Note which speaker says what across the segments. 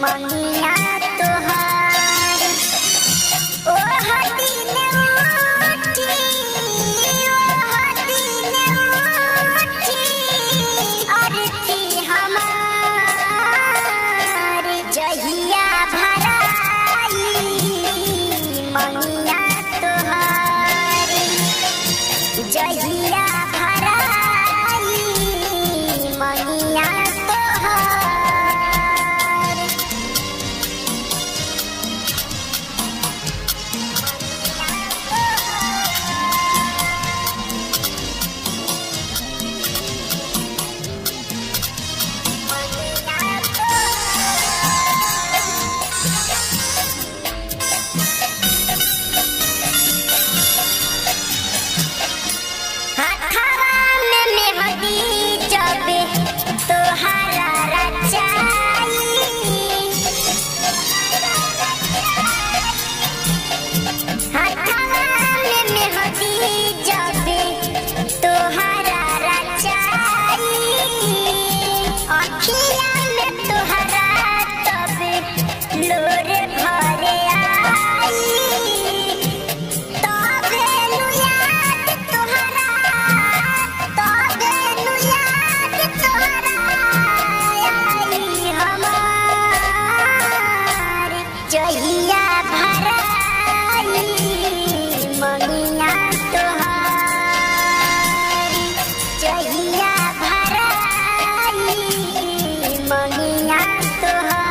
Speaker 1: मंगिया तोहार ओ हदीन उठी ओ हदीन उठी अरती हमार जहिया भराई मंगिया तोहार जहिया भराई मंगिया जहिया भराई मंगिया तोहार जहिया भराई मंगिया तोहार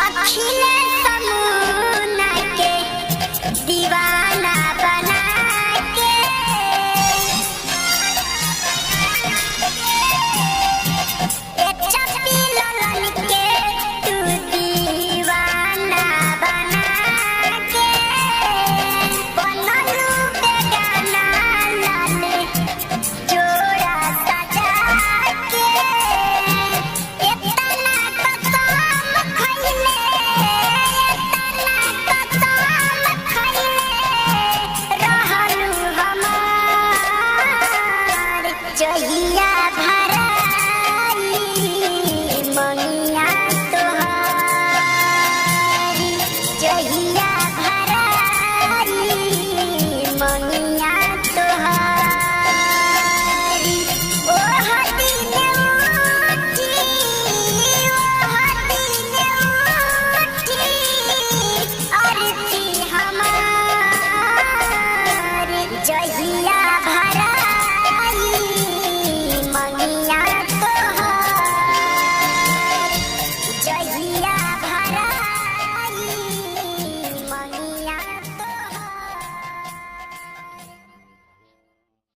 Speaker 1: अखिले समुना के दीवाना बना के चपी ललन के तू दीवाना बना के बनलू बेगाना लाले जोड़ा सजा के इतना कसम खइले रहलू हमार जहिया भराई मंगिया तोहार जहिया भराई मंगिया तोहार ओ हदीन उठी ओ हदीन उठी अरती हमार जहिया भराई मंगिया तोहार जहिया